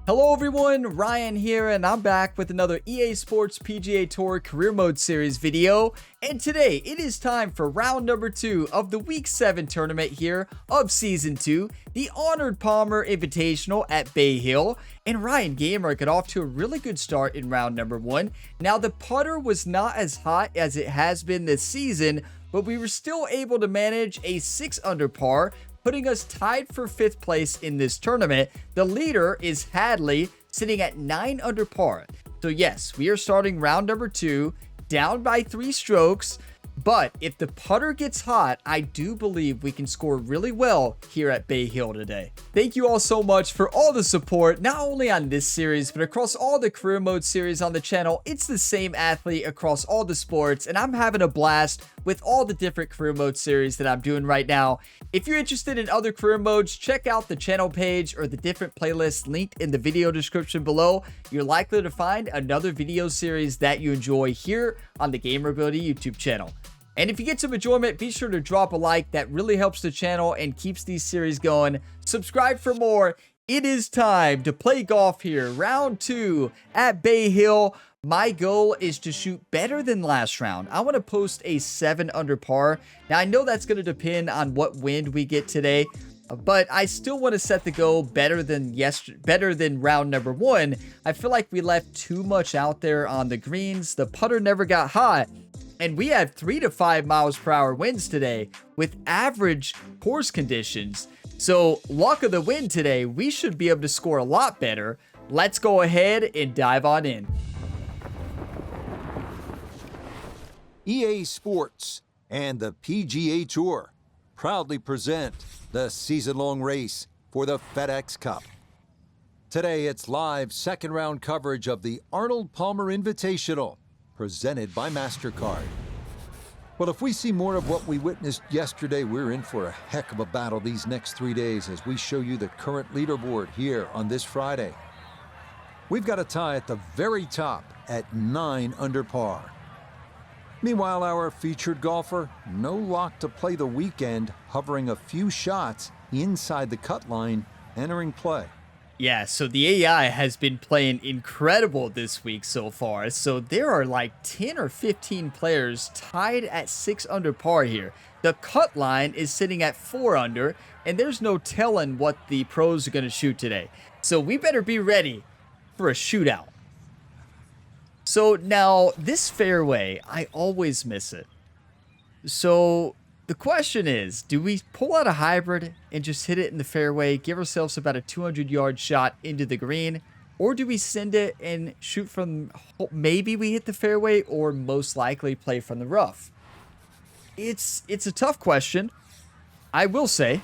Hello everyone, Ryan here, and I'm back with another EA Sports PGA Tour Career Mode Series video. And today, it is time for round number 2 of the Week 7 tournament here of Season 2, the Arnold Palmer Invitational at Bay Hill. And Ryan Gamer got off to a really good start in round number 1. Now, the putter was not as hot as it has been this season, but we were still able to manage a 6 under par, putting us tied for 5th place in this tournament. The leader is Hadley, sitting at 9 under par. So yes, we are starting round number 2, down by 3 strokes. But if the putter gets hot, I do believe we can score really well here at Bay Hill today. Thank you all so much for all the support, not only on this series, but across all the career mode series on the channel. It's the same athlete across all the sports, and I'm having a blast with all the different career mode series that I'm doing right now. If you're interested in other career modes, check out the channel page or the different playlists linked in the video description below. You're likely to find another video series that you enjoy here on the Gamerability YouTube channel. And if you get some enjoyment, be sure to drop a like. That really helps the channel and keeps these series going. Subscribe for more. It is time to play golf here. Round 2 at Bay Hill. My goal is to shoot better than last round. I want to post a 7 under par. Now, I know that's going to depend on what wind we get today, but I still want to set the goal better than round number 1. I feel like we left too much out there on the greens. The putter never got hot. And we have 3 to 5 miles per hour winds today with average course conditions. So luck of the wind today, we should be able to score a lot better. Let's go ahead and dive on in. EA Sports and the PGA Tour proudly present the season-long race for the FedEx Cup. Today, it's live second-round coverage of the Arnold Palmer Invitational, presented by MasterCard. Well, if we see more of what we witnessed yesterday, we're in for a heck of a battle these next 3 days as we show you the current leaderboard here on this Friday. We've got a tie at the very top at 9 under par. Meanwhile, our featured golfer, no lock to play the weekend, hovering a few shots inside the cut line, entering play. Yeah, so the AI has been playing incredible this week so far. So there are like 10 or 15 players tied at 6 under par here. The cut line is sitting at 4 under, and there's no telling what the pros are going to shoot today. So we better be ready for a shootout. So now this fairway, I always miss it. So the question is, do we pull out a hybrid and just hit it in the fairway, give ourselves about a 200-yard shot into the green, or do we send it and shoot from, maybe we hit the fairway, or most likely play from the rough? It's a tough question. I will say,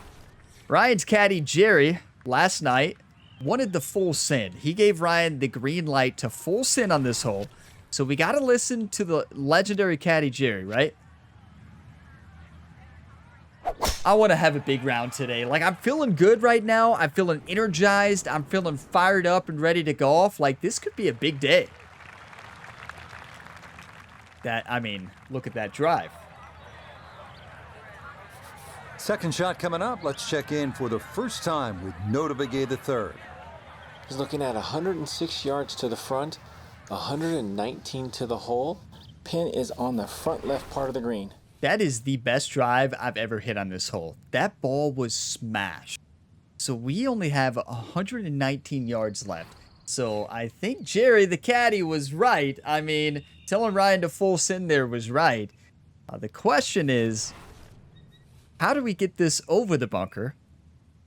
Ryan's caddy, Jerry, last night wanted the full send. He gave Ryan the green light to full send on this hole, so we got to listen to the legendary caddy, Jerry, right? I want to have a big round today. Like, I'm feeling good right now. I'm feeling energized. I'm feeling fired up and ready to golf. Like, this could be a big day. Look at that drive. Second shot coming up. Let's check in for the first time with Notavigay III. He's looking at 106 yards to the front, 119 to the hole. Pin is on the front left part of the green. That is the best drive I've ever hit on this hole. That ball was smashed. So we only have 119 yards left. So I think Jerry, the caddy, was right. I mean, telling Ryan to full send there was right. The question is, how do we get this over the bunker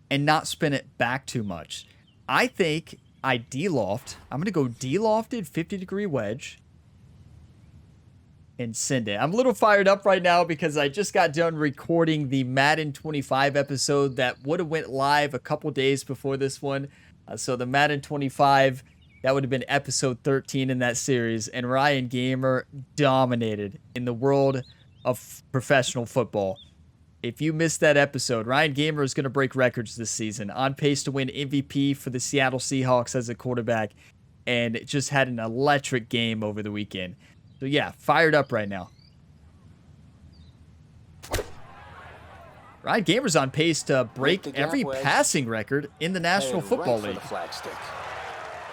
and not spin it back too much? I think I de-loft. I'm going to go de-lofted 50-degree wedge and send it. I'm a little fired up right now because I just got done recording the Madden 25 episode that would have went live a couple days before this one. So the Madden 25, that would have been episode 13 in that series. And Ryan Gamer dominated in the world of professional football. If you missed that episode, Ryan Gamer is going to break records this season. On pace to win MVP for the Seattle Seahawks as a quarterback. And just had an electric game over the weekend. So yeah, fired up right now. Ryan Gamer's on pace to break every passing record in the National Football League.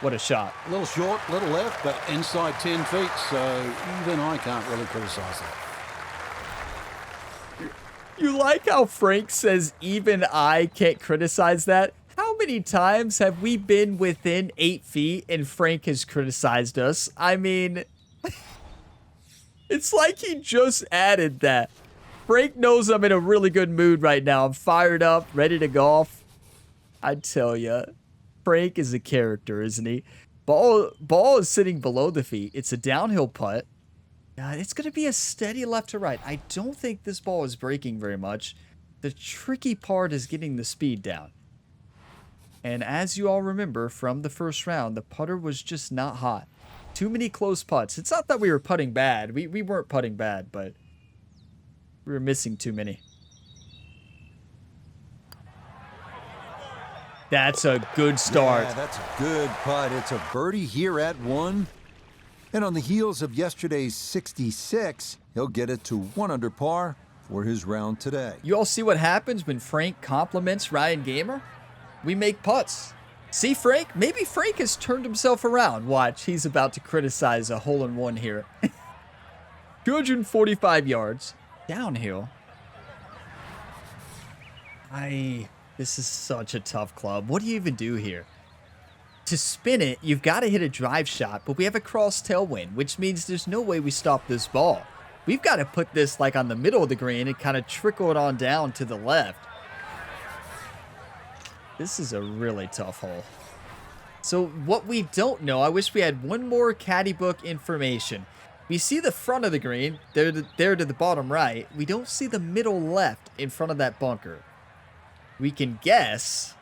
What a shot. A little short, a little left, but inside 10 feet, so even I can't really criticize that. You like how Frank says even I can't criticize that? How many times have we been within 8 feet and Frank has criticized us? I mean, it's like he just added that. Frank knows I'm in a really good mood right now. I'm fired up, ready to golf. I tell ya, Frank is a character, isn't he? Ball is sitting below the feet. It's a downhill putt. It's going to be a steady left to right. I don't think this ball is breaking very much. The tricky part is getting the speed down. And as you all remember from the first round, the putter was just not hot. Too many close putts. It's not that we were putting bad. We weren't putting bad, but we were missing too many. That's a good start. Yeah, that's a good putt. It's a birdie here at 1. And on the heels of yesterday's 66, he'll get it to 1 under par for his round today. You all see what happens when Frank compliments Ryan Gamer? We make putts. See, Frank? Maybe Frank has turned himself around. Watch, he's about to criticize a hole-in-one here. 245 yards. Downhill. This is such a tough club. What do you even do here? To spin it, you've got to hit a drive shot, but we have a cross tailwind, which means there's no way we stop this ball. We've got to put this like on the middle of the green and kind of trickle it on down to the left. This is a really tough hole. So what we don't know, I wish we had one more caddy book information. We see the front of the green, there to the bottom right. We don't see the middle left in front of that bunker. We can guess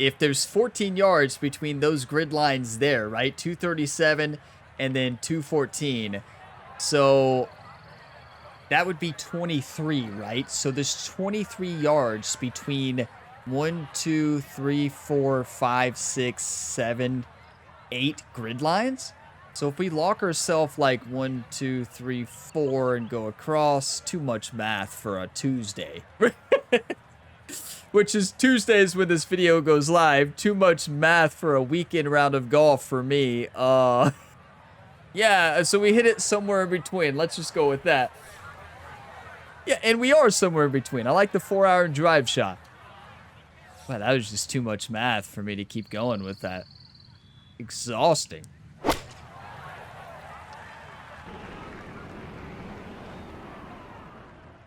if there's 14 yards between those grid lines there, right? 237 and then 214. So that would be 23, right? So there's 23 yards between 1, 2, 3, 4, 5, 6, 7, 8 grid lines. So if we lock ourselves like 1, 2, 3, 4 and go across, too much math for a Tuesday. Which is Tuesdays when this video goes live. Too much math for a weekend round of golf for me. Yeah, so we hit it somewhere in between. Let's just go with that. Yeah, and we are somewhere in between. I like the 4-iron drive shot. Wow, that was just too much math for me to keep going with that. Exhausting.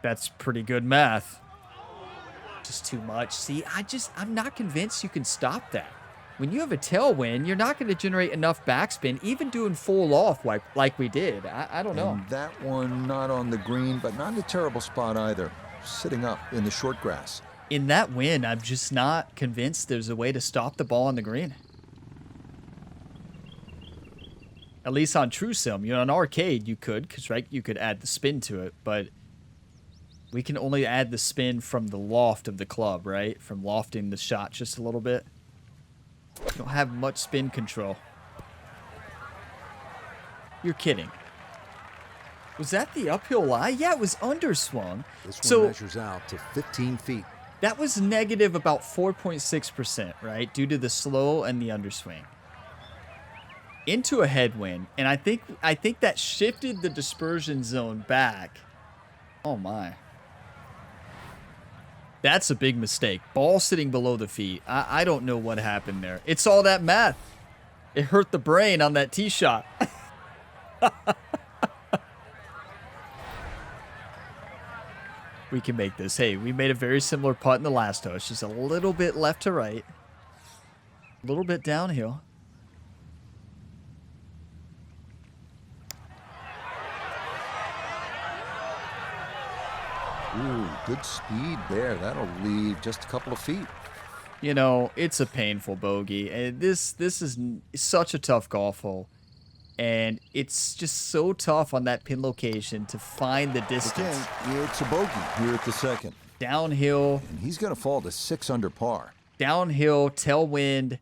That's pretty good math. Just too much. See, I'm not convinced you can stop that. When you have a tailwind, you're not going to generate enough backspin, even doing full off like we did. I don't know. And that one not on the green, but not in a terrible spot either. Sitting up in the short grass. In that wind, I'm just not convinced there's a way to stop the ball on the green. At least on True Sim. You know, on Arcade, you could, because, right, you could add the spin to it, but we can only add the spin from the loft of the club, right? From lofting the shot just a little bit. You don't have much spin control. You're kidding. Was that the uphill lie? Yeah, it was underswung. This one measures out to 15 feet. That was negative about 4.6%, right? Due to the slow and the underswing. Into a headwind, and I think that shifted the dispersion zone back. Oh my. That's a big mistake. Ball sitting below the feet. I don't know what happened there. It's all that math. It hurt the brain on that tee shot. We can make this. Hey, we made a very similar putt in the last hole. It's just a little bit left to right. A little bit downhill. Ooh, good speed there. That'll leave just a couple of feet. You know, it's a painful bogey. And this is such a tough golf hole. And it's just so tough on that pin location to find the distance. Okay, it's a bogey here at the second. Downhill. And he's going to fall to 6 under par. Downhill, tailwind.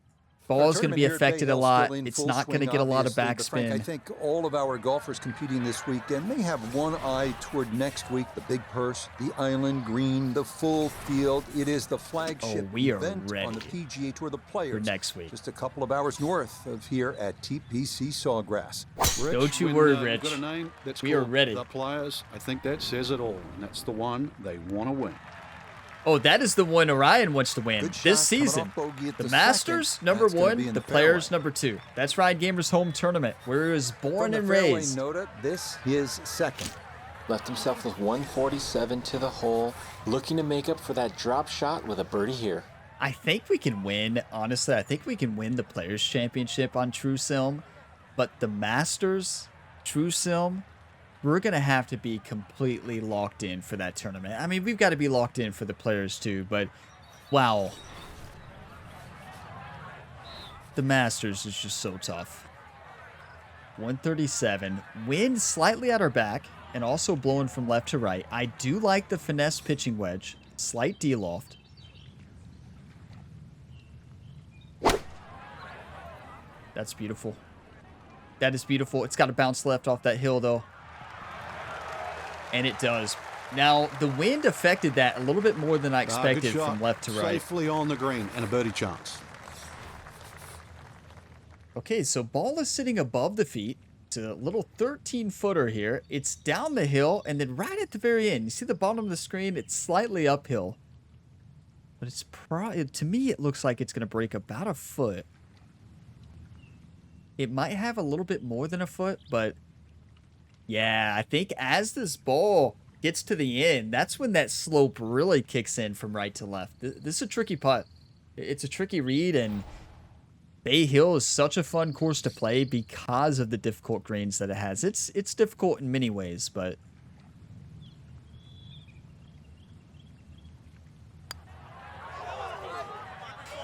Ball's going to be Our tournament here at Bay affected a Hill's lot. still in It's full not going to swing, get a lot of obviously, but Frank, I backspin. think all of our golfers competing this weekend may have one eye toward next week, the big purse, the island green, the full field. It is the flagship we are event on the ready PGA Tour, the Players. for next week. Just a couple of hours north of here at TPC Sawgrass. Don't you When, worry, we've Rich. got a name that's We are called ready. The Players. I think that says it all, and that's the one they want to win. Oh, that is the one Orion wants to win Good shot this coming season. off bogey at The the Masters, second. number That's gonna be one. in The the Players, fairway. number two. That's Ryan Gamer's home tournament, where he was born From the and fairway raised. Nota, this is second. Left himself with 147 to the hole, looking to make up for that drop shot with a birdie here. I think we can win, honestly. I think we can win the Players Championship on True Sim, but the Masters, True Sim, we're going to have to be completely locked in for that tournament. I mean, we've got to be locked in for the Players too, but wow. The Masters is just so tough. 137. Wind slightly at our back and also blowing from left to right. I do like the finesse pitching wedge. Slight D-loft. That's beautiful. That is beautiful. It's got to bounce left off that hill, though. And it does. Now, the wind affected that a little bit more than I Good expected shot. from left to right. Safely on the green and a birdie chance. Okay, so ball is sitting above the feet. It's a little 13-footer here. It's down the hill, and then right at the very end, you see the bottom of the screen? It's slightly uphill. But it's to me, it looks like it's going to break about a foot. It might have a little bit more than a foot, but yeah, I think as this ball gets to the end, that's when that slope really kicks in from right to left. This is a tricky putt. It's a tricky read, and Bay Hill is such a fun course to play because of the difficult greens that it has. It's difficult in many ways, but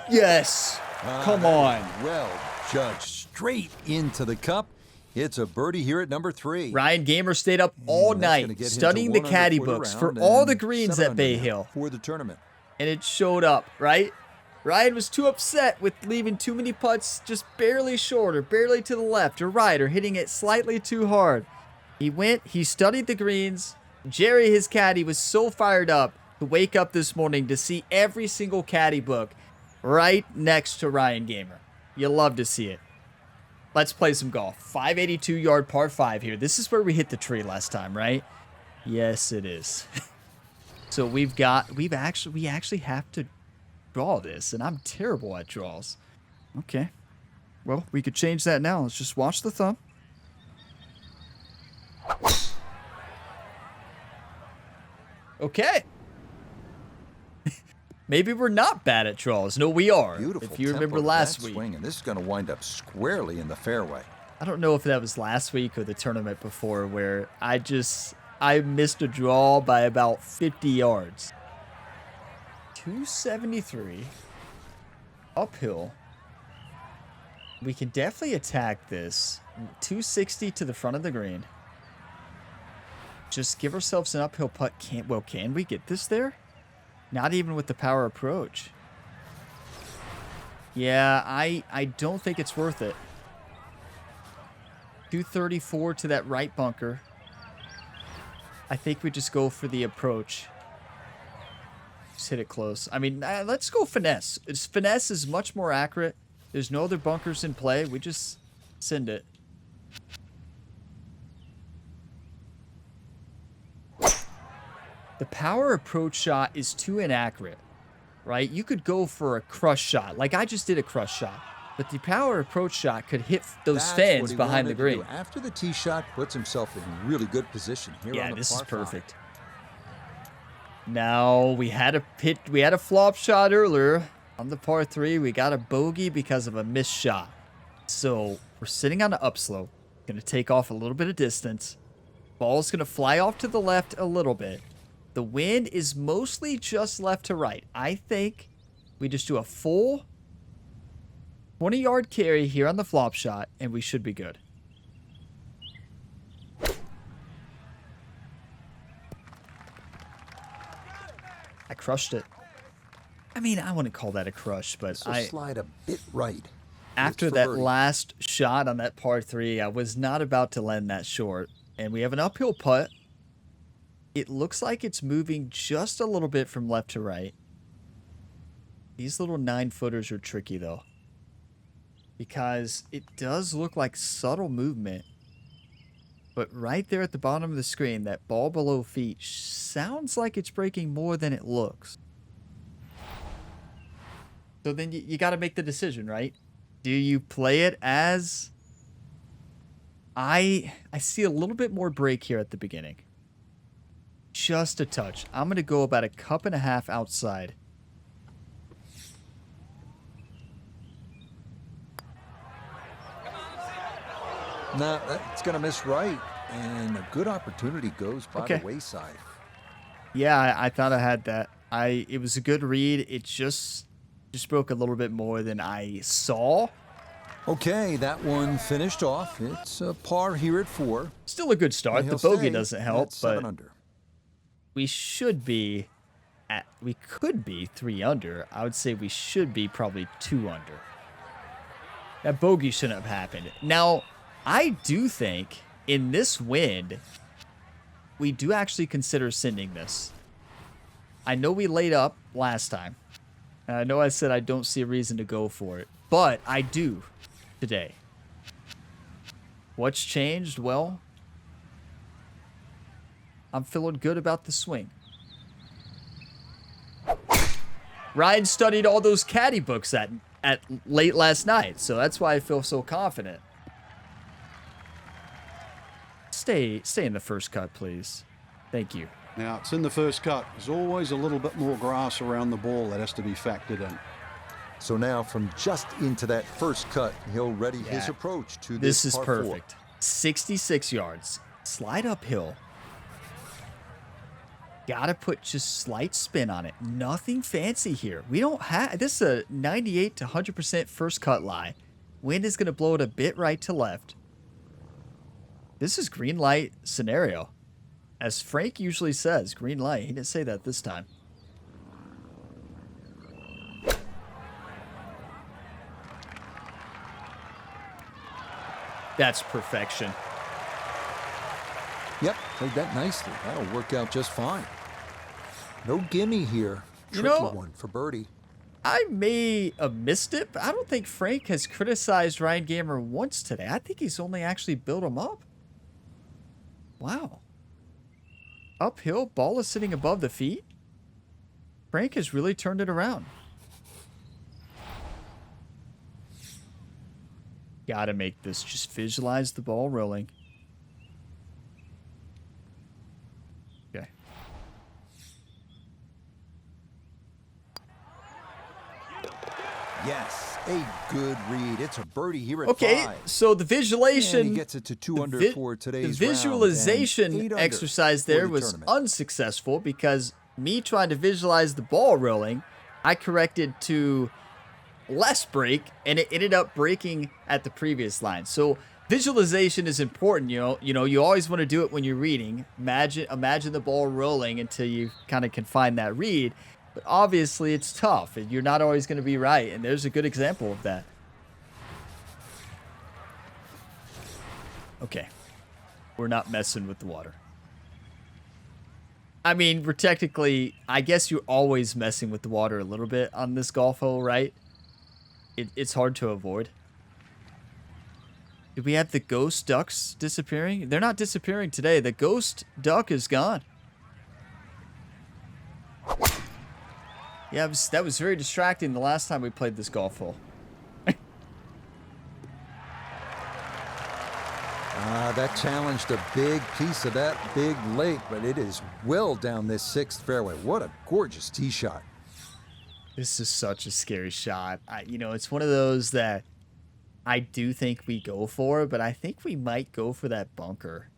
yes, come on. Well judged, straight into the cup. It's a birdie here at number 3. Ryan Gamer stayed up all And that's gonna night get him to studying the 1 caddy under foot books for around all the and greens 7 at Bay under Hill, for the tournament. and it showed up, right? Ryan was too upset with leaving too many putts just barely short or barely to the left or right or hitting it slightly too hard. He studied the greens. Jerry, his caddy, was so fired up to wake up this morning to see every single caddy book right next to Ryan Gamer. You love to see it. Let's play some golf. 582-yard par 5 here. This is where we hit the tree last time, right? Yes, it is. So we actually have to draw this, and I'm terrible at draws. Okay. Well, we could change that now. Let's just watch the thumb. Okay. Maybe we're not bad at draws. No, we are. Beautiful if you remember tempo to last that week. swing, and this is going to wind up squarely in the fairway. I don't know if that was last week or the tournament before where I missed a draw by about 50 yards. 273 uphill. We can definitely attack this. 260 to the front of the green. Just give ourselves an uphill putt. Can we get this there? Not even with the power approach. Yeah, I don't think it's worth it. 234 to that right bunker. I think we just go for the approach. Just hit it close. I mean, let's go finesse. Finesse is much more accurate. There's no other bunkers in play. We just send it. The power approach shot is too inaccurate, right? You could go for a crush shot. Like I just did a crush shot. But the power approach shot could hit those That's fans what he behind the wanted to do. green. After the tee shot, puts himself in really good position here on Yeah, the this is par 5. perfect. Now we had a flop shot earlier on the par 3. We got a bogey because of a missed shot. So we're sitting on an upslope. Gonna take off a little bit of distance. Ball's gonna fly off to the left a little bit. The wind is mostly just left to right. I think we just do a full 20-yard carry here on the flop shot, and we should be good. I crushed it. I mean, I wouldn't call that a crush, but This will slide a bit right. After for that birdie. last shot on that par 3, I was not about to lend that short. And we have an uphill putt. It looks like it's moving just a little bit from left to right. These little 9-footers are tricky, though, because it does look like subtle movement. But right there at the bottom of the screen, that ball below feet sounds like it's breaking more than it looks. So then you got to make the decision, right? Do you play it as... I see a little bit more break here at the beginning. Just a touch. I'm going to go about a cup and a half outside. No, it's going to miss right, and a good opportunity goes by the wayside. Yeah, I thought I had that. It was a good read. It just broke a little bit more than I saw. Okay, that one finished off. It's a par here at 4. Still a good start. The bogey doesn't help, but we should be we could be 3 under. I would say we should be probably 2 under. That bogey shouldn't have happened. Now, I do think in this wind, we do actually consider sending this. I know we laid up last time. And I know I said I don't see a reason to go for it, but I do today. What's changed? Well, I'm feeling good about the swing. Ryan studied all those caddy books at late last night, so that's why I feel so confident. Stay in the first cut, please. Thank you. Now, it's in the first cut. There's always a little bit more grass around the ball that has to be factored in. So now from just into that first cut, he'll ready his approach to This this is par perfect. 4. 66 yards. Slide uphill. Gotta put just slight spin on it. Nothing fancy here. We don't have... This is a 98 to 100% first cut lie. Wind is going to blow it a bit right to left. This is green light scenario. As Frank usually says, green light. He didn't say that this time. That's perfection. Yep, played that nicely. That'll work out just fine. No gimme here. Tricky one for birdie. I may have missed it, but I don't think Frank has criticized Ryan Gamer once today. I think he's only actually built him up. Wow. Uphill, ball is sitting above the feet. Frank has really turned it around. Gotta make this. Just visualize the ball rolling. Okay. Yes, a good read. It's a birdie here at 5. So the visualization... And he gets it to 2 under for today's The round, visualization and 8 exercise under there for the was tournament. unsuccessful because me trying to visualize the ball rolling, I corrected to less break, and it ended up breaking at the previous line. So visualization is important. You know, you always want to do it when you're reading. Imagine the ball rolling until you kind of can find that read. But obviously, it's tough, and you're not always going to be right, and there's a good example of that. Okay. We're not messing with the water. I mean, we're technically... I guess you're always messing with the water a little bit on this golf hole, right? It's hard to avoid. Do we have the ghost ducks disappearing? They're not disappearing today. The ghost duck is gone. Yeah, that was very distracting the last time we played this golf hole. That challenged a big piece of that big lake, but it is well down this 6th fairway. What a gorgeous tee shot. This is such a scary shot. It's one of those that I do think we go for, but I think we might go for that bunker.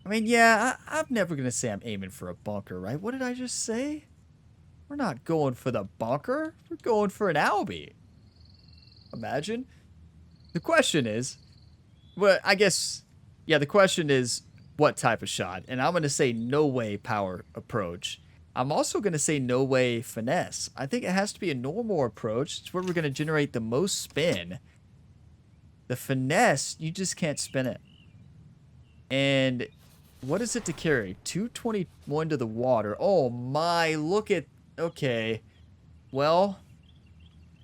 I mean, yeah, I'm never going to say I'm aiming for a bunker, right? What did I just say? We're not going for the bunker. We're going for an Albie. Imagine. The question is, well, I guess, yeah, the question is what type of shot? And I'm going to say no way power approach. I'm also going to say no way finesse. I think it has to be a normal approach. It's where we're going to generate the most spin. The finesse, you just can't spin it. And what is it to carry? 221 to the water. Oh my, look at... Okay. Well,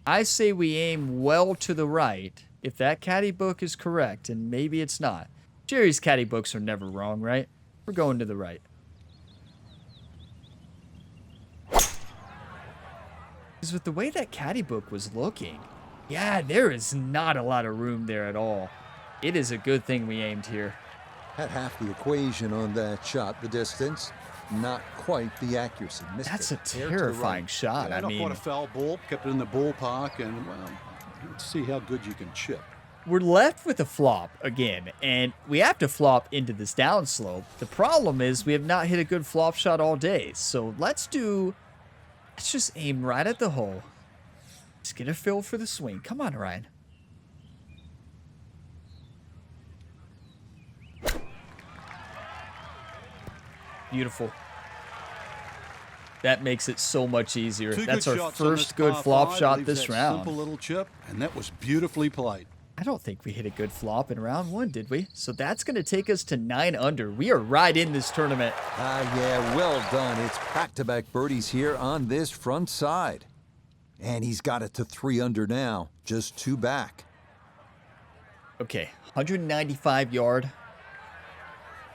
I say we aim well to the right. If that caddy book is correct, and maybe it's not. Jerry's caddy books are never wrong, right? We're going to the right. Because with the way that caddy book was looking, yeah, there is not a lot of room there at all. It is a good thing we aimed here. Had half the equation on that shot, the distance. Not quite the accuracy. Missed That's it. a terrifying shot. Yeah, I not mean, quite a foul ball. Kept it in the ballpark, and well, let's see how good you can chip. we're left with a flop again, and we have to flop into this downslope. The problem is we have not hit a good flop shot all day. So let's just aim right at the hole. Let's get a feel for the swing. Come on, Ryan. Beautiful. That makes it so much easier. Two That's good our shots on first this good par flop five. shot Leaves this that round. Simple little chip, and that was beautifully played. I don't think we hit a good flop in round one, did we? So that's going to take us to 9 under. We are right in this tournament. Yeah, well done. It's back-to-back birdies here on this front side. And he's got it to 3 under now, just 2 back. Okay, 195 yard,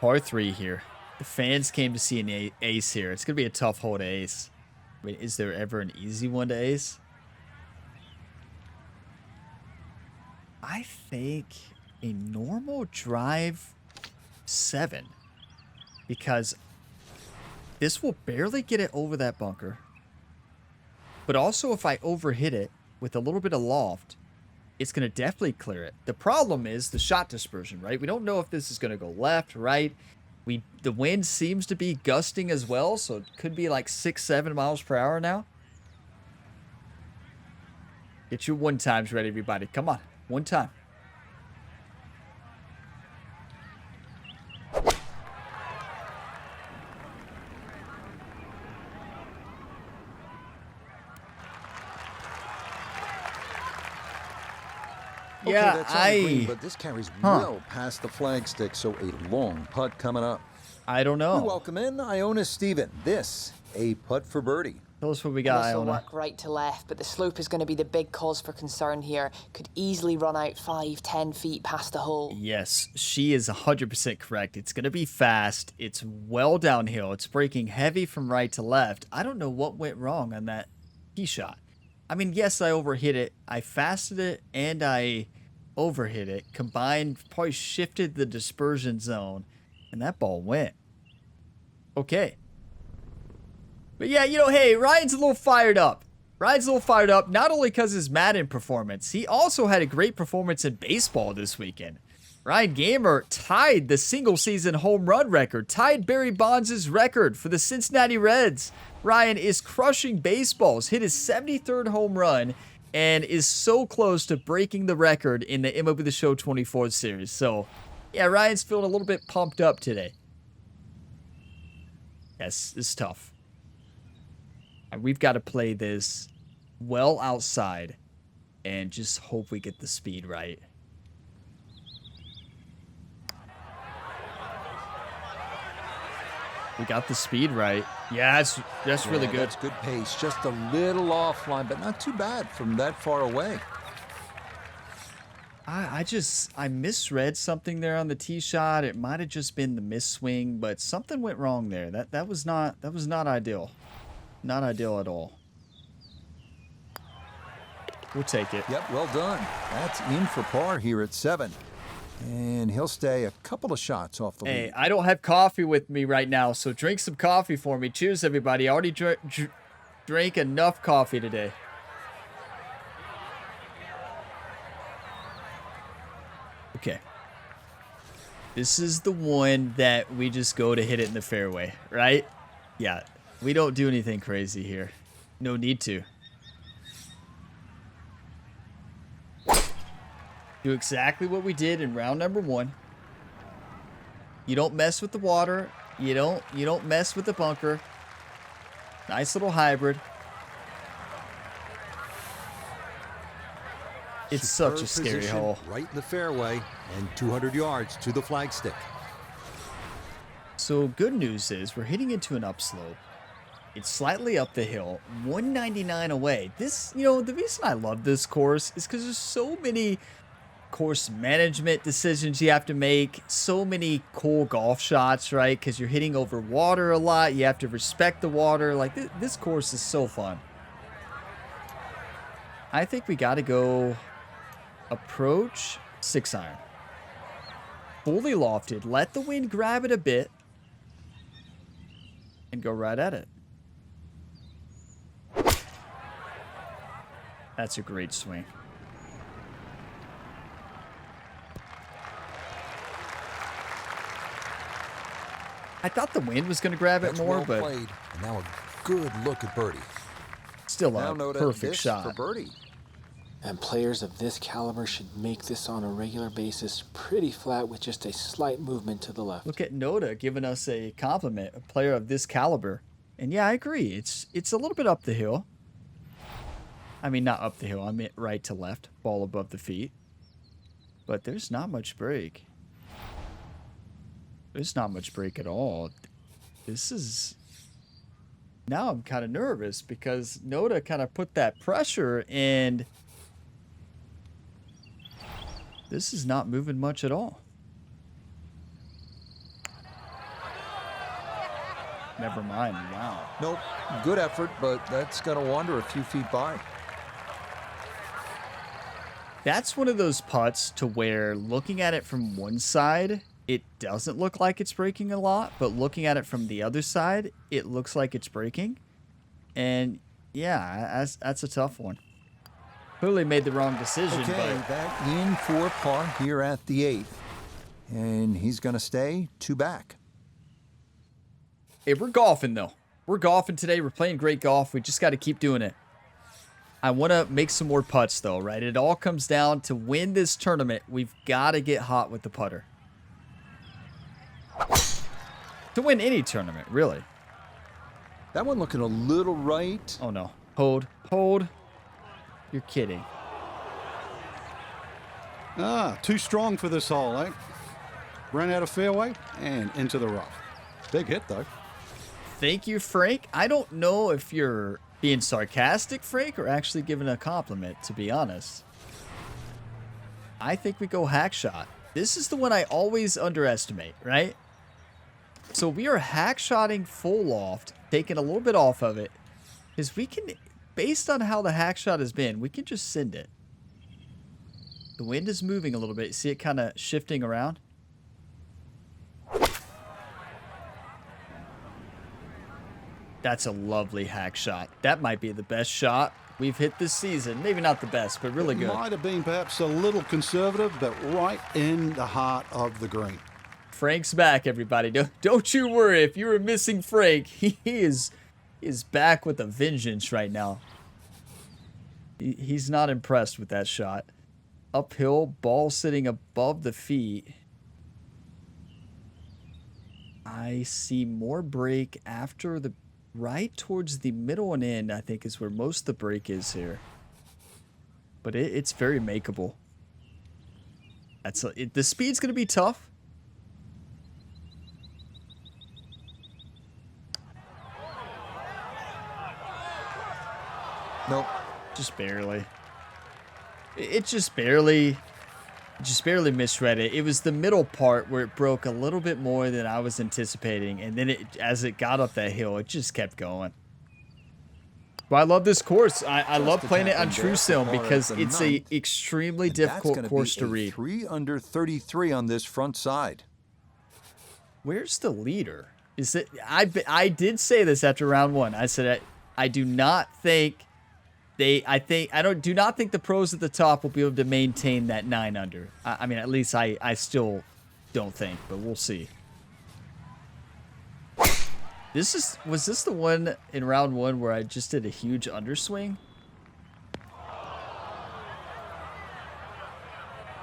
par 3 here. The fans came to see an ace here. It's going to be a tough hole to ace. I mean, is there ever an easy one to ace? I think a normal drive 7. Because this will barely get it over that bunker. But also if I overhit it with a little bit of loft, it's going to definitely clear it. The problem is the shot dispersion, right? We don't know if this is going to go left, right. The wind seems to be gusting as well, so it could be like 6-7 miles per hour now. Get your 1 times ready, everybody. Come on, 1 time. Okay, Yeah, that's on the green, but this carries well past the flagstick, so a long putt coming up. I don't know. We welcome in Iona Steven. This, a putt for birdie. Tell us what we got, This will Iona. work right to left, but the slope is going to be the big cause for concern here. Could easily run out 5-10 feet past the hole. Yes, she is 100% correct. It's going to be fast. It's well downhill. It's breaking heavy from right to left. I don't know what went wrong on that tee shot. I mean, yes, I overhit it. I fasted it and I overhit it. Combined, probably shifted the dispersion zone. And that ball went. Okay. But yeah, you know, hey, Ryan's a little fired up. Ryan's a little fired up, not only because of his Madden performance, he also had a great performance in baseball this weekend. Ryan Gamer tied the single-season home run record, tied Barry Bonds' record for the Cincinnati Reds. Ryan is crushing baseballs, hit his 73rd home run, and is so close to breaking the record in the MLB The Show 24 series. So, yeah, Ryan's feeling a little bit pumped up today. Yes, it's tough. And we've got to play this well outside and just hope we get the speed right. We got the speed right. Yeah, that's really good. That's good pace. Just a little offline, but not too bad from that far away. I misread something there on the tee shot. It might have just been the miss swing, but something went wrong there. That was not ideal. Not ideal at all. We'll take it. Yep, well done. That's in for par here at 7. And he'll stay a couple of shots off the Hey, lead. I don't have coffee with me right now, so drink some coffee for me. Cheers, everybody. I already drank enough coffee today. Okay. This is the one that we just go to hit it in the fairway, right? Yeah, we don't do anything crazy here. No need to. Do exactly what we did in round number 1. You don't mess with the water. You don't mess with the bunker. Nice little hybrid. It's such a Superb scary position, hole. right in the fairway, and 200 yards to the flagstick. So good news is we're hitting into an upslope. It's slightly up the hill, 199 away. This, you know, the reason I love this course is because there's so many course management decisions you have to make, so many cool golf shots, right? Because you're hitting over water a lot. You have to respect the water. Like, this course is so fun. I think we got to go approach 6-iron. Fully lofted. Let the wind grab it a bit. And go right at it. That's a great swing. I thought the wind was going to grab it That's more, well but played. And now a good look at birdie. still Now a note perfect this shot. for birdie. And players of this caliber should make this on a regular basis pretty flat with just a slight movement to the left. Look at Noda giving us a compliment, a player of this caliber. And yeah, I agree. It's a little bit up the hill. I mean, not up the hill. I meant right to left, ball above the feet. But there's not much break. There's not much break at all. This is... Now I'm kind of nervous because Noda kind of put that pressure and... This is not moving much at all. Never mind. Wow. Nope. Good effort, but that's going to wander a few feet by. That's one of those putts to where looking at it from one side, it doesn't look like it's breaking a lot, but looking at it from the other side, it looks like it's breaking. And yeah, that's a tough one. Clearly made the wrong decision, Okay, but that in for par here at the 8th. And he's going to stay 2 back. hey, we're golfing though. We're golfing today. We're playing great golf. We just got to keep doing it. I want to make some more putts though, right? It all comes down to win this tournament. We've got to get hot with the putter. To win any tournament, really. That one looking a little right. Oh no. Hold. Hold. You're kidding. Ah, too strong for this hole, eh? Ran out of fairway and into the rough. Big hit, though. Thank you, Frank. I don't know if you're being sarcastic, Frank, or actually giving a compliment, to be honest. I think we go hack shot. This is the one I always underestimate, right? So we are hack shotting full loft, taking a little bit off of it. Because we can, based on how the hack shot has been, we can just send it. The wind is moving a little bit. See it kind of shifting around? That's a lovely hack shot. That might be the best shot we've hit this season. Maybe not the best, but really good. Might have been perhaps a little conservative, but right in the heart of the green. Frank's back, everybody. Don't you worry. If you were missing Frank, he is back with a vengeance right now. He's not impressed with that shot. Uphill, ball sitting above the feet. I see more break after the right towards the middle and end, I think, is where most of the break is here. But it's very makeable. The speed's going to be tough. Nope. Just barely. It just barely misread it. It was the middle part where it broke a little bit more than I was anticipating. And then as it got up that hill, it just kept going. But I love this course. I love playing it on True Sim because it's a extremely difficult course to read. 3 under 33 on this front side. Where's the leader? Is it? I did say this after round one. I said I do not think do not think the pros at the top will be able to maintain that 9 under. I mean, at least I still don't think, but we'll see. Was this the one in round one where I just did a huge underswing?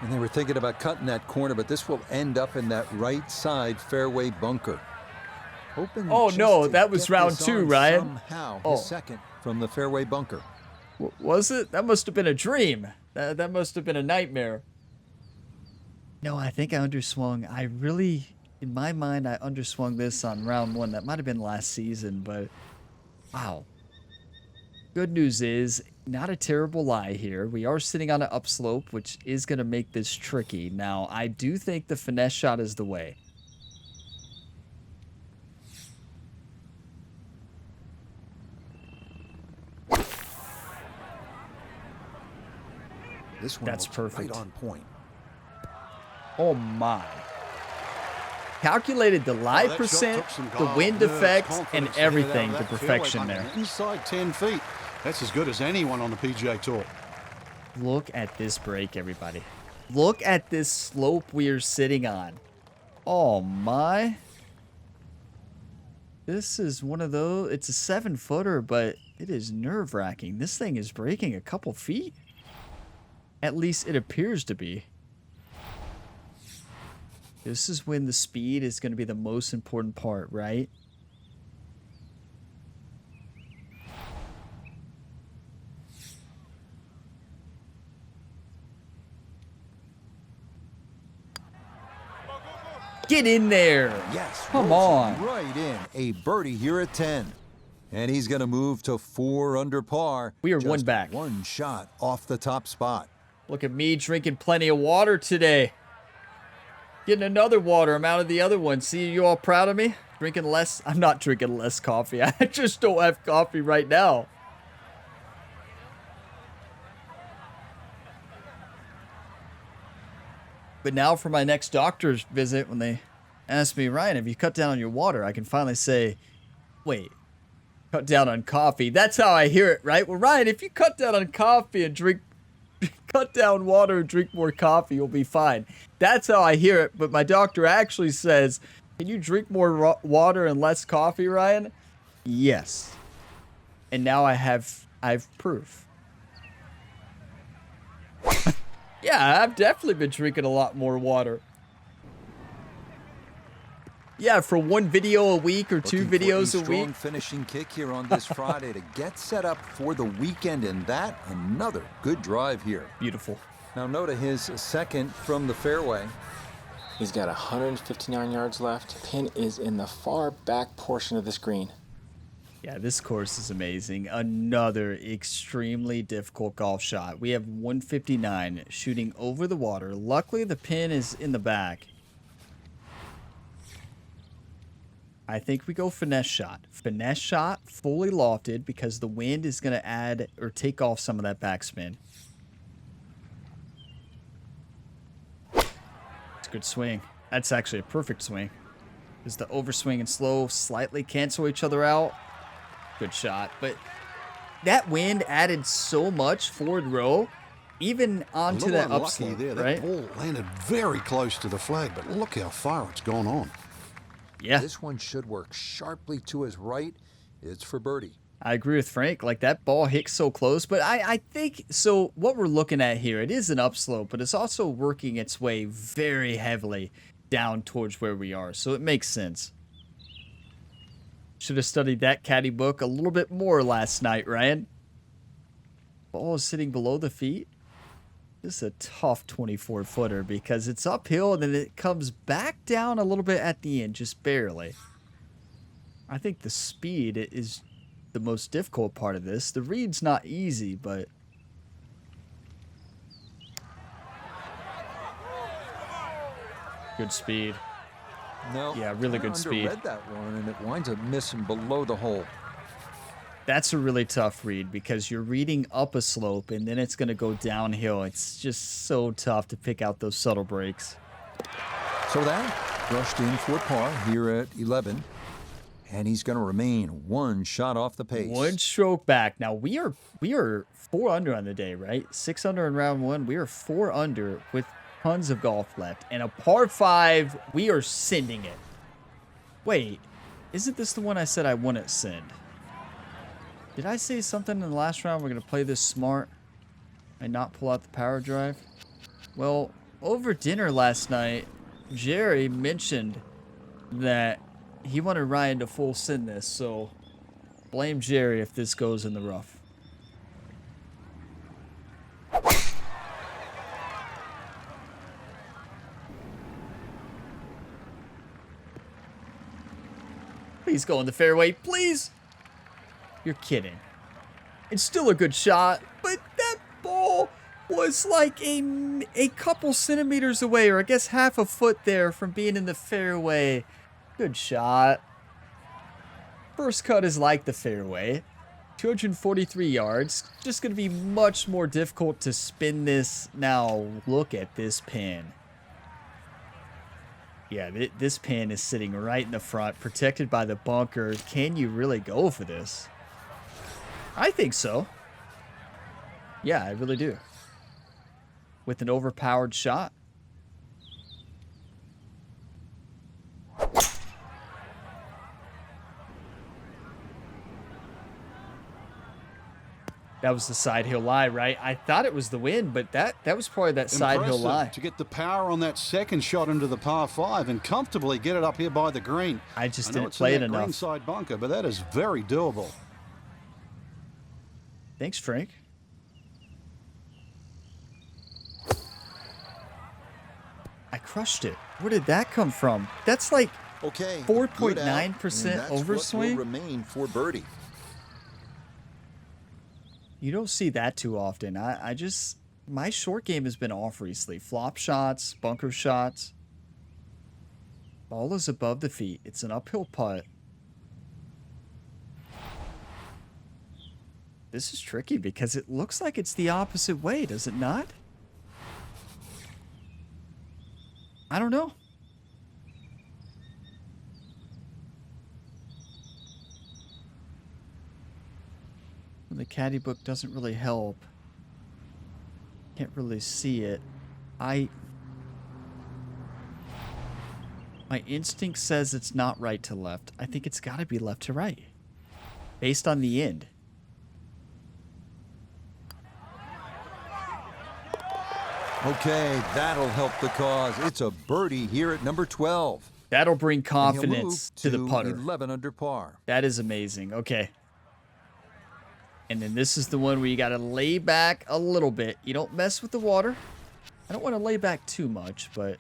And they were thinking about cutting that corner, but this will end up in that right side fairway bunker. Hoping Oh just no, to that was get round this 2, on Ryan. Somehow, Oh. his second from the fairway bunker. Was it? That must have been a dream. That must have been a nightmare. No, I think I underswung. I really, in my mind, I underswung this on round 1. That might have been last season, but wow. Good news is, not a terrible lie here. We are sitting on an upslope, which is going to make this tricky. Now, I do think the finesse shot is the way. This one That's looks perfect. right on point. Oh my. Calculated the lie that shot percent, took some the wind nerves, effect, and confidence to hit it out of everything to that perfection fairway, there. mate. Inside 10 feet. That's as good as anyone on the PGA Tour. Look at this break, everybody. Look at this slope we are sitting on. Oh my. This is one of those, it's a 7-footer, but it is nerve-wracking. This thing is breaking a couple feet. At least it appears to be. This is when the speed is going to be the most important part, right? Get in there. Yes, Come rolls it on. right in. A birdie here at 10. And he's going to move to 4 under par. We are Just one back. one shot off the top spot. Look at me drinking plenty of water today. Getting another water. I'm out of the other one. See, you all proud of me? Drinking less. I'm not drinking less coffee. I just don't have coffee right now. But now for my next doctor's visit, when they ask me, Ryan, have you cut down on your water? I can finally say, wait, cut down on coffee. That's how I hear it, right? Well, Ryan, if you cut down on coffee and cut down water and drink more coffee, you'll be fine. That's how I hear it. But my doctor actually says, can you drink more water and less coffee, Ryan? Yes. And now I've proof. Yeah, I've definitely been drinking a lot more water. Yeah, for one video a week or two Looking for videos a strong week. finishing kick here on this Friday to get set up for the weekend, and that another good drive here. Beautiful. Now note his second from the fairway. He's got 159 yards left. Pin is in the far back portion of this green. Yeah, this course is amazing. Another extremely difficult golf shot. We have 159 shooting over the water. Luckily, the pin is in the back. I think we go finesse shot. Finesse shot, fully lofted, because the wind is going to add or take off some of that backspin. It's a good swing. That's actually a perfect swing. Because the overswing and slow slightly cancel each other out. Good shot. But that wind added so much forward row, even onto that upslope, there. right? That ball landed very close to the flag, but look how far it's gone on. Yeah, This one should work sharply to his right. It's for birdie. I agree with Frank. Like, that ball hit so close. But I think, so what we're looking at here, it is an upslope, but it's also working its way very heavily down towards where we are. So it makes sense. Should have studied that caddy book a little bit more last night, Ryan. Ball is sitting below the feet. This is a tough 24-footer because it's uphill and then it comes back down a little bit at the end, just barely. I think the speed is the most difficult part of this. The read's not easy, but... Good speed. No. Yeah, really good speed. Underread that one, and it winds up missing below the hole. That's a really tough read because you're reading up a slope and then it's going to go downhill. It's just so tough to pick out those subtle breaks. So that brushed in for par here at 11. And he's going to remain one shot off the pace. One stroke back. Now we are 4 under on the day, right? 6 under in round 1. We are 4 under with tons of golf left. And a par 5, we are sending it. Wait, isn't this the one I said I wouldn't send? Did I say something in the last round? We're going to play this smart and not pull out the power drive? Well, over dinner last night, Jerry mentioned that he wanted Ryan to full send this, so blame Jerry if this goes in the rough. Please go in the fairway, please. You're kidding. It's still a good shot, but that ball was like a couple centimeters away, or I guess half a foot there from being in the fairway. Good shot. First cut is like the fairway. 243 yards. Just going to be much more difficult to spin this. Now, look at this pin. Yeah, this pin is sitting right in the front, protected by the bunker. Can you really go for this? I think so. Yeah, I really do. With an overpowered shot. That was the side hill lie, right? I thought it was the wind, but that was probably that side hill lie. To get the power on that second shot into the par 5 and comfortably get it up here by the green. I just didn't play it enough. Greenside bunker, but that is very doable. Thanks, Frank. I crushed it. Where did that come from? That's like 4.9% overswing. Will remain for birdie. You don't see that too often. My short game has been off recently. Flop shots, bunker shots. Ball is above the feet. It's an uphill putt. This is tricky because it looks like it's the opposite way, does it not? I don't know. The caddy book doesn't really help. Can't really see it. My instinct says it's not right to left. I think it's got to be left to right. Based on the end. Okay, that'll help the cause. It's a birdie here at number 12. That'll bring confidence to the putter. 11 under par. That is amazing. Okay. And then this is the one where you got to lay back a little bit. You don't mess with the water. I don't want to lay back too much, but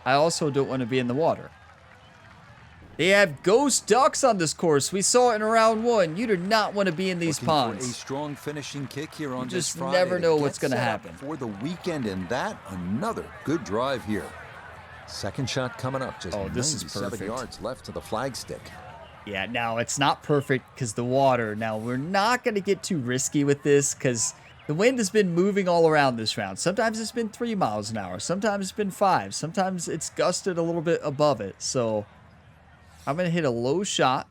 I also don't want to be in the water. They have ghost ducks on this course. We saw it in round 1. You do not want to be in these ponds. For a strong finishing kick here on this Friday. You just never know what's going to happen. For the weekend, and that another good drive here. Second shot coming up. Just this is 97 yards left to the flagstick. Yeah, now it's not perfect because the water. Now, we're not going to get too risky with this because the wind has been moving all around this round. Sometimes it's been 3 miles an hour. Sometimes it's been 5. Sometimes it's gusted a little bit above it. So I'm going to hit a low shot.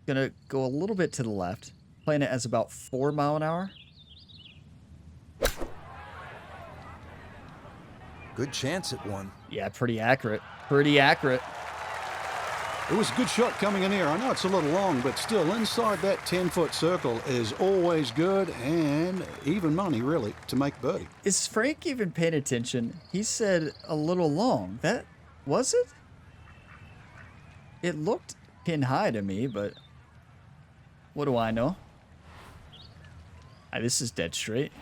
Going to go a little bit to the left. Playing it as about 4 mile an hour. Good chance at one. Yeah, pretty accurate. Pretty accurate. It was a good shot coming in here. I know it's a little long, but still inside that 10-foot circle is always good and even money, really, to make birdie. Is Frank even paying attention? He said a little long. That was it? It looked pin high to me, but what do I know? This is dead straight.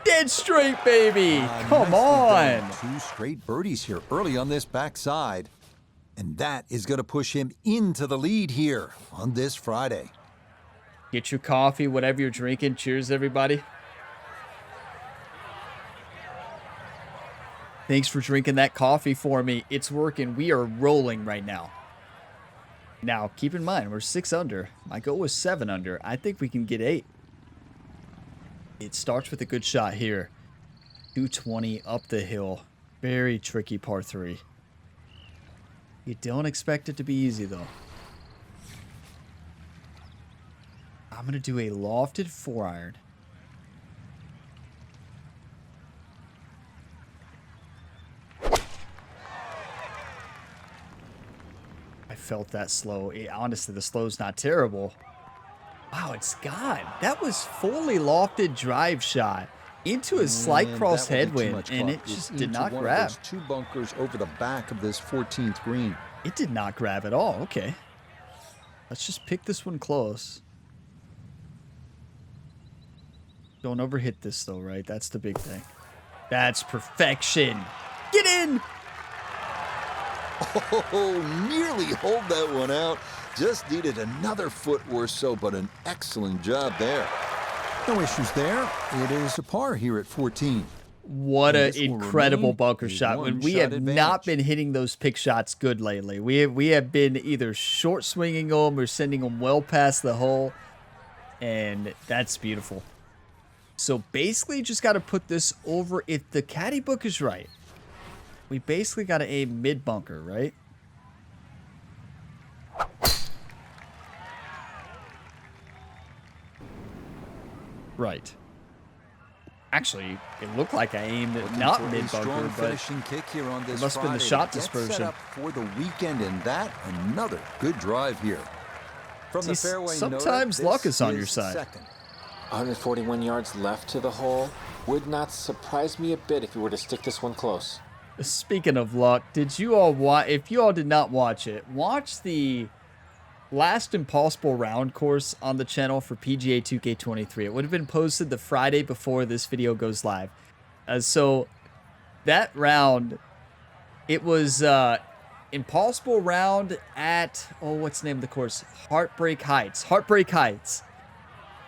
Dead straight, baby. Come on. 2 straight birdies here early on this backside. And that is going to push him into the lead here on this Friday. Get your coffee, whatever you're drinking. Cheers, everybody. Thanks for drinking that coffee for me. It's working. We are rolling right now. Now, keep in mind, we're 6 under. My goal was 7 under. I think we can get 8. It starts with a good shot here. 220 up the hill. Very tricky par 3. You don't expect it to be easy, though. I'm going to do a lofted 4-iron. I felt that slow. Honestly, the slow's not terrible. Wow, it's gone. That was fully lofted drive shot into a slight cross headwind, and it just did not grab. 2 bunkers over the back of this 14th green. It did not grab at all. Okay. Let's just pick this one close. Don't overhit this though, right? That's the big thing. That's perfection. Get in! Oh, nearly hold that one out. Just needed another foot or so, but an excellent job there. No issues there. It is a par here at 14. What an incredible bunker shot. When we have not been hitting those pick shots good lately. We have been either short swinging them or sending them well past the hole. And that's beautiful. So basically just got to put this over. If the caddy book is right, we basically got to aim mid bunker, right? Right. Actually, it looked like I aimed it not mid bunker, but kick here on this it must have been the shot dispersion. Set up for the weekend, and that another good drive here. From the fairway, sometimes luck is on your side. 141 yards left to the hole. Would not surprise me a bit if you were to stick this one close. Speaking of luck, did you all watch? If you all did not watch it, watch the last Impossible Round course on the channel for PGA 2K23. It would have been posted the Friday before this video goes live. So that round, it was Impossible Round at, oh, what's the name of the course? Heartbreak Heights. Heartbreak Heights.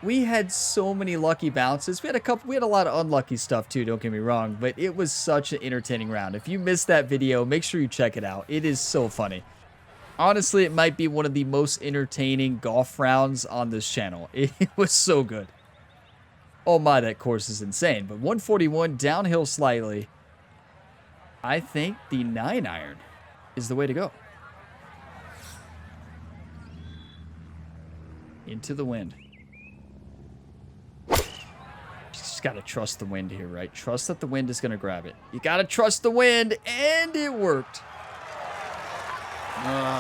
We had so many lucky bounces. We had a lot of unlucky stuff too, don't get me wrong, but it was such an entertaining round. If you missed that video, make sure you check it out. It is so funny. Honestly, it might be one of the most entertaining golf rounds on this channel. It was so good. Oh my, that course is insane. But 141 downhill slightly. I think the 9-iron is the way to go. Into the wind. Just got to trust the wind here, right? Trust that the wind is going to grab it. You got to trust the wind, and it worked.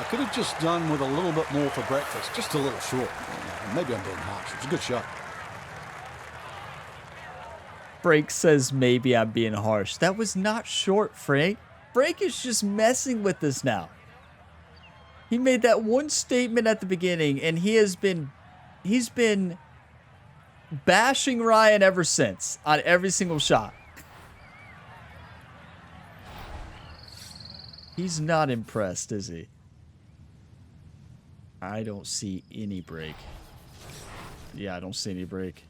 Could have just done with a little bit more for breakfast. Just a little short. Maybe I'm being harsh. It was a good shot. Frank says maybe I'm being harsh. That was not short, Frank. Frank is just messing with us now. He made that one statement at the beginning, and he's been bashing Ryan ever since on every single shot. He's not impressed, is he? I don't see any break. Yeah, I don't see any break.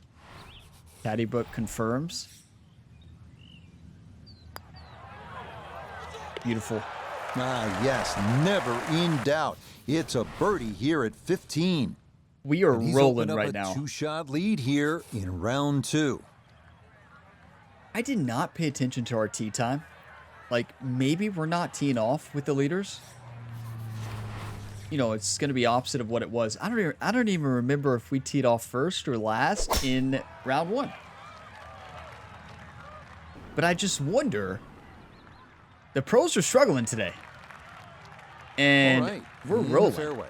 Caddy book confirms. Beautiful. Ah, yes, never in doubt. It's a birdie here at 15. We are rolling right now. Two-shot lead here in round 2. I did not pay attention to our tee time. Like, maybe we're not teeing off with the leaders. You know, it's going to be opposite of what it was. I don't even remember if we teed off first or last in round 1. But I just wonder. The pros are struggling today. And we're rolling.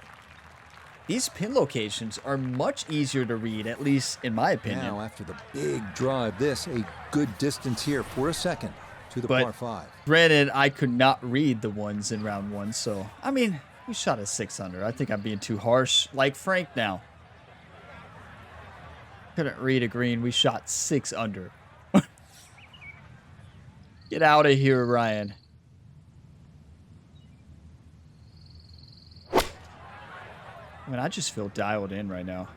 These pin locations are much easier to read, at least in my opinion. Now, after the big drive, this a good distance here for a second to the par 5. Granted, I could not read the ones in round 1, so I mean, we shot a 6 under. I think I'm being too harsh, like Frank now. Couldn't read a green. We shot 6 under. Get out of here, Ryan. I mean, I just feel dialed in right now.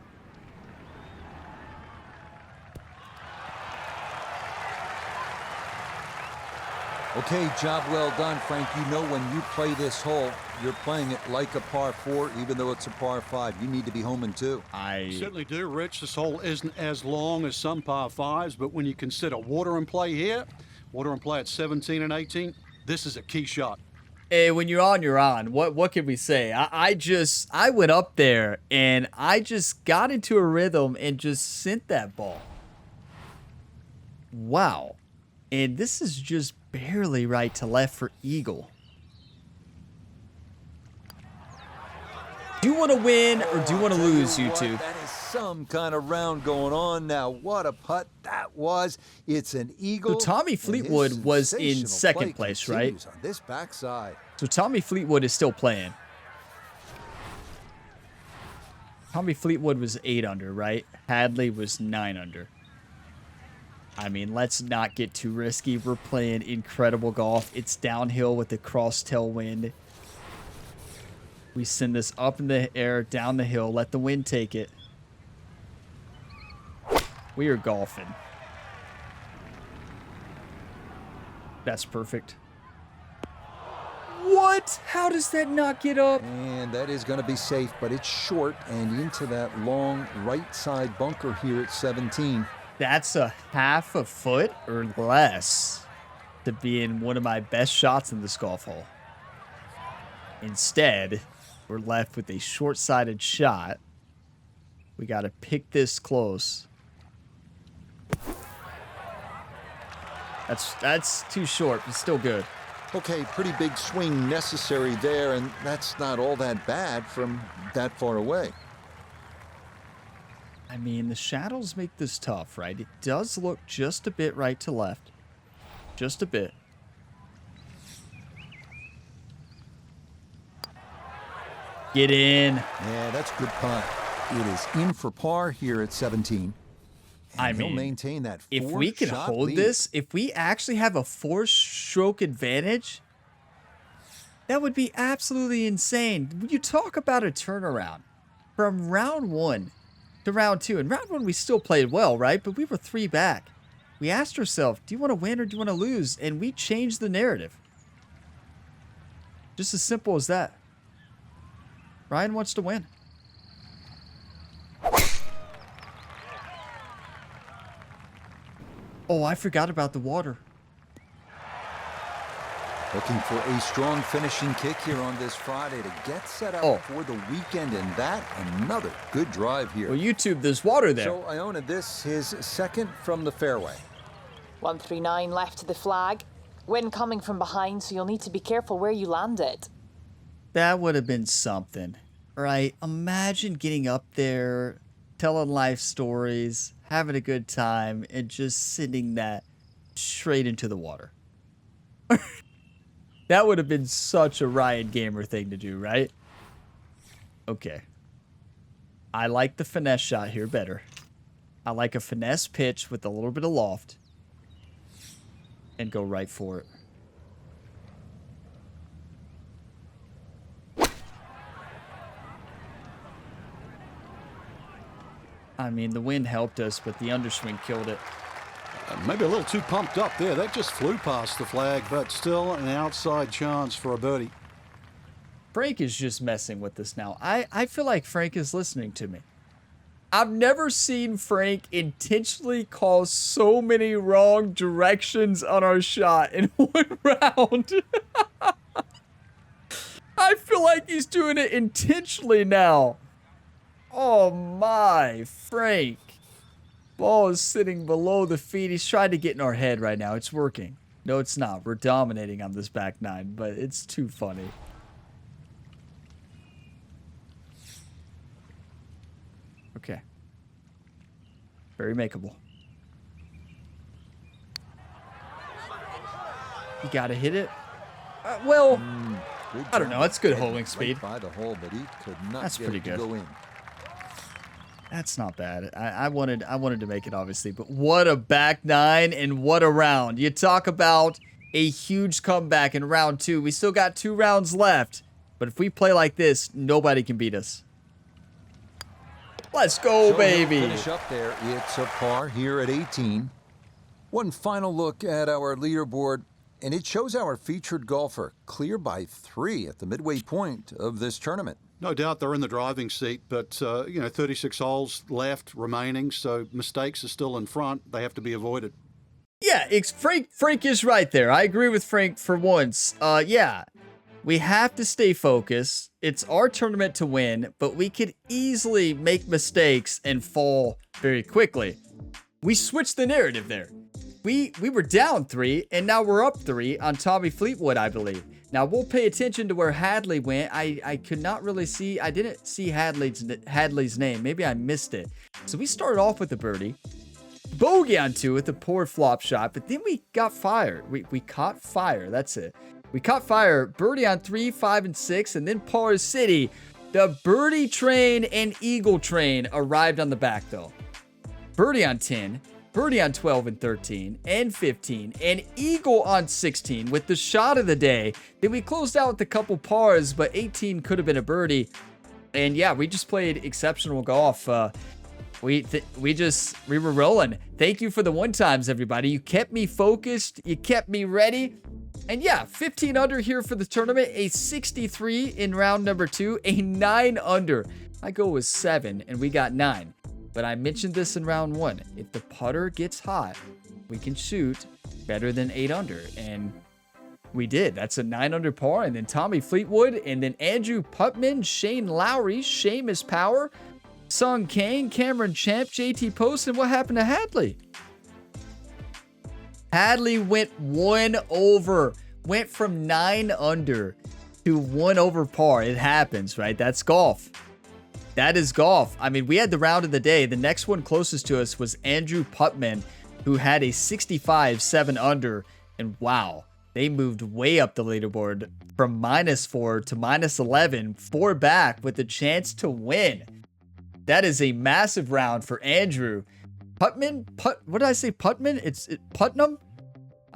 Okay, job well done, Frank. You know when you play this hole, you're playing it like a par 4, even though it's a par 5. You need to be home in 2. I certainly do, Rich. This hole isn't as long as some par 5s, but when you consider water and play here, water and play at 17 and 18, this is a key shot. Hey, when you're on, you're on. What can we say? I went up there and I just got into a rhythm and just sent that ball. Wow. And this is just barely right to left for eagle. Do you want to win or do you want to lose, YouTube? That is some kind of round going on now. What a putt that was. It's an eagle. So Tommy Fleetwood was in second place, right? On this backside. So Tommy Fleetwood is still playing. Tommy Fleetwood was 8 under, right? Hadley was 9 under. I mean, let's not get too risky. We're playing incredible golf. It's downhill with the cross tailwind. We send this up in the air, down the hill. Let the wind take it. We are golfing. That's perfect. What? How does that not get up? And that is going to be safe, but it's short and into that long right side bunker here at 17. That's a half a foot or less to be in one of my best shots in this golf hole. Instead, we're left with a short-sided shot. We got to pick this close. That's too short, but still good. Okay, pretty big swing necessary there, and that's not all that bad from that far away. I mean, the shadows make this tough, right? It does look just a bit right to left. Just a bit. Get in. Yeah, that's a good putt. It is in for par here at 17. I And he'll mean, maintain that if we can four-shot hold lead. this, if we actually have a 4-stroke advantage, that would be absolutely insane. When you talk about a turnaround from round 1 to round 2, and round 1 we still played well, right? But we were 3 back. We asked ourselves, do you want to win or do you want to lose? And we changed the narrative. Just as simple as that. Ryan wants to win. Oh, I forgot about the water. Looking for a strong finishing kick here on this Friday to get set up for the weekend, and that another good drive here. Well, YouTube, there's water there. So Iona, this his second from the fairway. 139 left to the flag. Wind coming from behind, so you'll need to be careful where you land it. That would have been something, right? Imagine getting up there, telling life stories, having a good time, and just sending that straight into the water. That would have been such a Ryan Gamer thing to do, right? Okay. I like the finesse shot here better. I like a finesse pitch with a little bit of loft. And go right for it. I mean, the wind helped us, but the underswing killed it. Maybe a little too pumped up there. That just flew past the flag, but still an outside chance for a birdie. Frank is just messing with this now. I feel like Frank is listening to me. I've never seen Frank intentionally cause so many wrong directions on our shot in one round. I feel like he's doing it intentionally now. Oh my, Frank. Ball is sitting below the feet. He's trying to get in our head right now. It's working. No, it's not. We're dominating on this back nine, but it's too funny. Okay. Very makeable. You gotta hit it. Well, I don't know. That's good holding speed. Right by the hole, but he could not That's get pretty it to good. go in. That's not bad. I wanted to make it, obviously, but what a back nine and what a round. You talk about a huge comeback in round 2. We still got 2 rounds left, but if we play like this, nobody can beat us. Let's go, So baby. he'll finish up there. It's a par here at 18. One final look at our leaderboard, and it shows our featured golfer clear by 3 at the midway point of this tournament. No doubt they're in the driving seat, but, 36 holes left remaining, so mistakes are still in front. They have to be avoided. Yeah, Frank is right there. I agree with Frank for once. Yeah, we have to stay focused. It's our tournament to win, but we could easily make mistakes and fall very quickly. We switched the narrative there. We were down 3, and now we're up 3 on Tommy Fleetwood, I believe. Now, we'll pay attention to where Hadley went. I could not really see. I didn't see Hadley's name. Maybe I missed it. So we started off with a birdie. Bogey on 2 with a poor flop shot, but then we got fired. We caught fire. That's it. We caught fire. Birdie on 3, 5, and 6, and then par city. The birdie train and eagle train arrived on the back though. Birdie on 10, birdie on 12 and 13 and 15, and eagle on 16 with the shot of the day. Then we closed out with a couple pars, but 18 could have been a birdie. And yeah, we just played exceptional golf. We were rolling. Thank you for the one times, everybody. You kept me focused. You kept me ready. And yeah, 15 under here for the tournament, a 63 in round number 2, a 9 under. My goal was 7 and we got 9. But I mentioned this in round 1. If the putter gets hot, we can shoot better than 8 under. And we did. That's a 9 under par. And then Tommy Fleetwood, and then Andrew Putman, Shane Lowry, Seamus Power, Sung Kang, Cameron Champ, JT Post, and what happened to Hadley? Hadley went 1 over, went from 9 under to 1 over par. It happens, right? That's golf. That is golf. I mean, we had the round of the day. The next one closest to us was Andrew Putman, who had a 65, 7 under. And wow, they moved way up the leaderboard from -4 to -11, 4 back with a chance to win. That is a massive round for Andrew. Putman? What did I say? Putman? It's Putnam?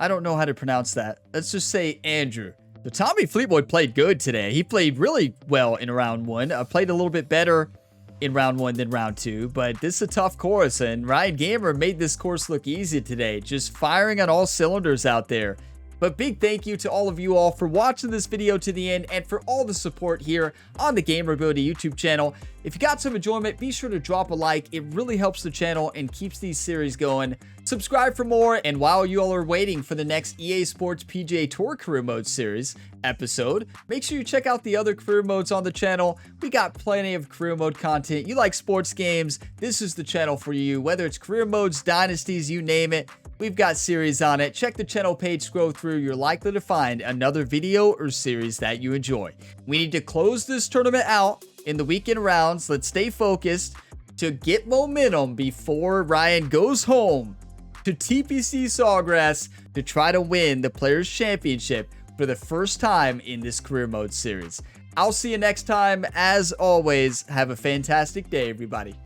I don't know how to pronounce that. Let's just say Andrew. So Tommy Fleetwood played good today. He played really well in round 1. Played a little bit better in round 1 than round 2. But this is a tough course. And Ryan Gamer made this course look easy today. Just firing on all cylinders out there. But big thank you to all of you all for watching this video to the end and for all the support here on the Gamerability YouTube channel. If you got some enjoyment, be sure to drop a like. It really helps the channel and keeps these series going. Subscribe for more, and while you all are waiting for the next EA Sports PGA Tour Career Mode series episode, make sure you check out the other career modes on the channel. We got plenty of career mode content. You like sports games, this is the channel for you. Whether it's career modes, dynasties, you name it, we've got series on it. Check the channel page, scroll through. You're likely to find another video or series that you enjoy. We need to close this tournament out in the weekend rounds. Let's stay focused to get momentum before Ryan goes home to TPC Sawgrass to try to win the Players Championship for the first time in this career mode series. I'll see you next time. As always, have a fantastic day, everybody.